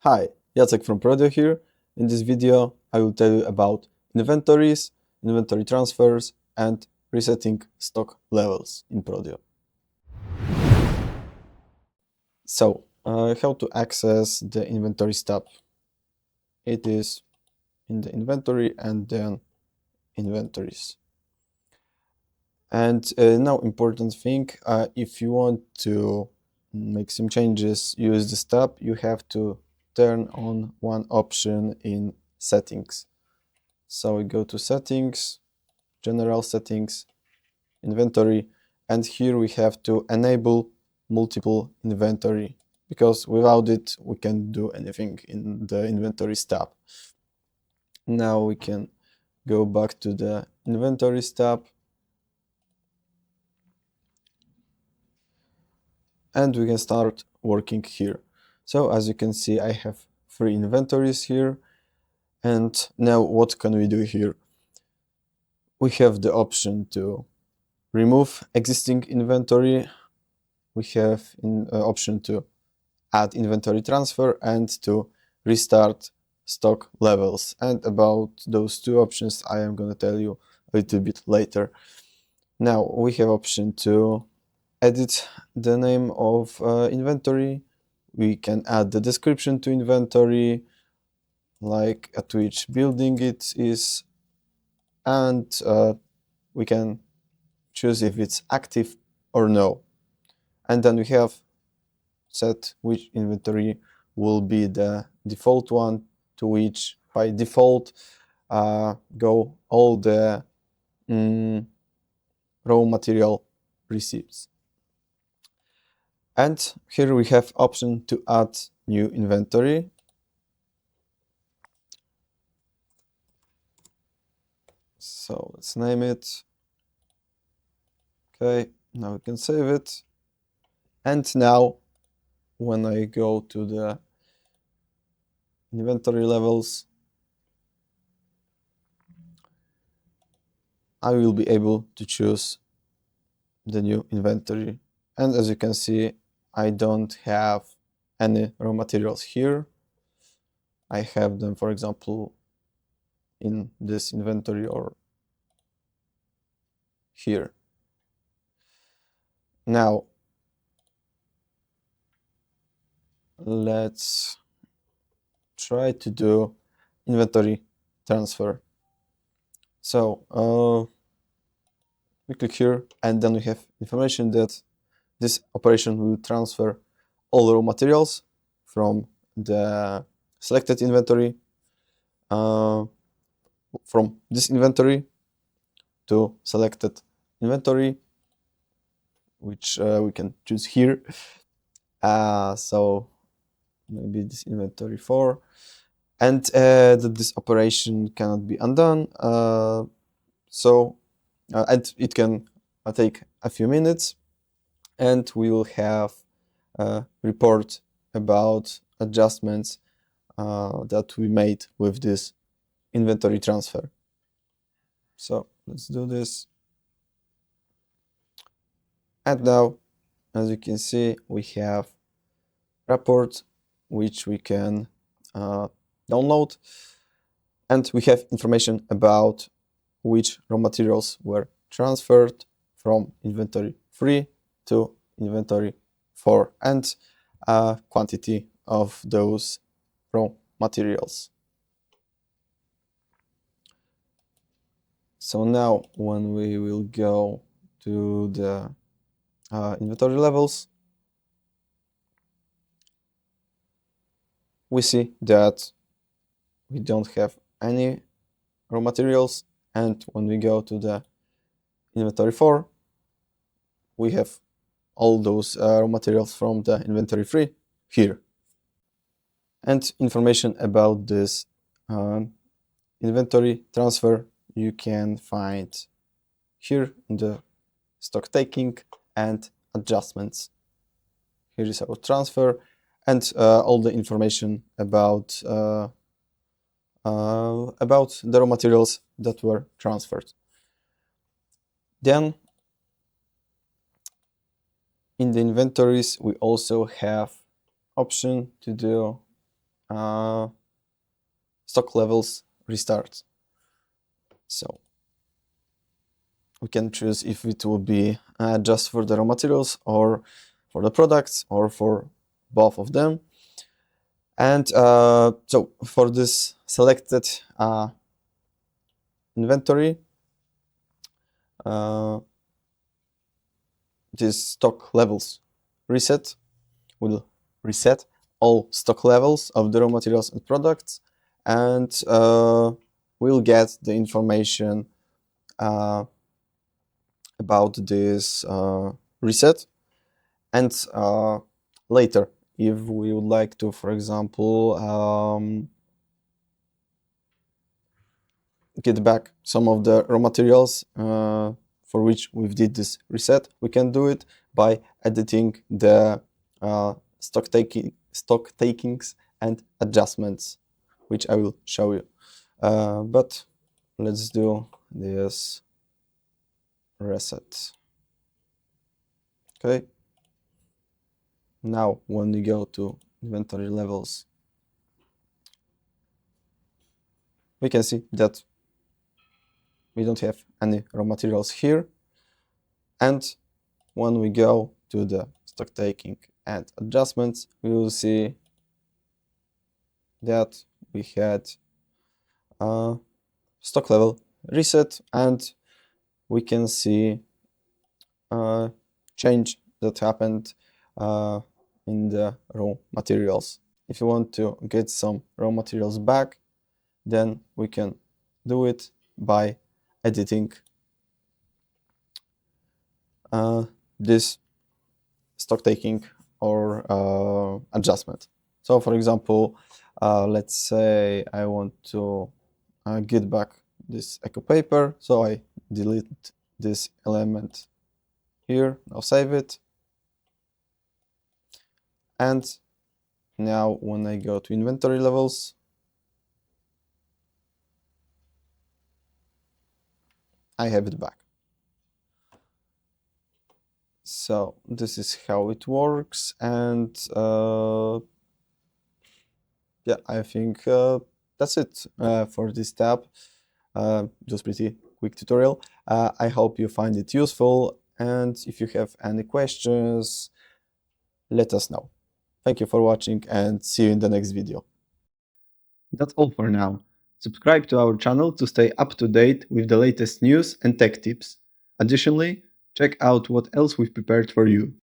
Hi, Jacek from Prodio here. In this video, I will tell you about inventories, inventory transfers, and resetting stock levels in Prodio. So, how to access the inventories tab? It is in the inventory and then inventories. And now important thing, if you want to make some changes, use this tab, you have to turn on one option in settings. So we go to settings, general settings, inventory, and here we have to enable multiple inventory because without it we can't do anything in the inventories tab. Now we can go back to the inventories tab and we can start working here. So as you can see, I have 3 inventories here. And now what can we do here? We have the option to remove existing inventory. We have an option to add inventory transfer and to restart stock levels. And about those two options, I am going to tell you a little bit later. Now we have option to edit the name of inventory. We can add the description to inventory, like at which building it is, and we can choose if it's active or no. And then we have set which inventory will be the default one, to which by default go all the raw material receipts. And here we have option to add new inventory. So let's name it. Okay, now we can save it. And now when I go to the inventory levels, I will be able to choose the new inventory. And as you can see, I don't have any raw materials here. I have them, for example, in this inventory or here. Now, let's try to do inventory transfer. So we click here and then we have information that this operation will transfer all raw materials from the selected inventory, from this inventory to selected inventory, which we can choose here. So maybe this inventory 4, and that this operation cannot be undone. And it can take a few minutes, and we will have a report about adjustments that we made with this inventory transfer. So let's do this. And now, as you can see, we have report which we can download, and we have information about which raw materials were transferred from inventory 3 to inventory 4 and quantity of those raw materials. So now when we will go to the inventory levels, we see that we don't have any raw materials, and when we go to the inventory 4, we have all those raw materials from the inventory 3 here. And information about this inventory transfer you can find here in the stock taking and adjustments. Here is our transfer and all the information about the raw materials that were transferred. Then in the inventories we also have option to do stock levels restart. So we can choose if it will be just for the raw materials or for the products or for both of them. And so for this selected inventory, this stock levels reset will reset all stock levels of the raw materials and products, and we'll get the information about this reset. And later, if we would like to, for example, get back some of the raw materials for which we did this reset, we can do it by editing the stock takings and adjustments, which I will show you. But let's do this reset. Okay. Now, when we go to inventory levels, we can see that we don't have any raw materials here. And when we go to the stock taking and adjustments, we will see that we had stock level reset, and we can see change that happened in the raw materials. If you want to get some raw materials back, then we can do it by editing this stock taking or adjustment. So for example, let's say I want to get back this eco paper, so I delete this element here. I'll save it, and now when I go to inventory levels, I have it back. So this is how it works, and yeah, I think that's it for this tab. Just pretty quick tutorial. I hope you find it useful, and if you have any questions, let us know. Thank you for watching, and see you in the next video. That's all for now. Subscribe to our channel to stay up to date with the latest news and tech tips. Additionally, check out what else we've prepared for you.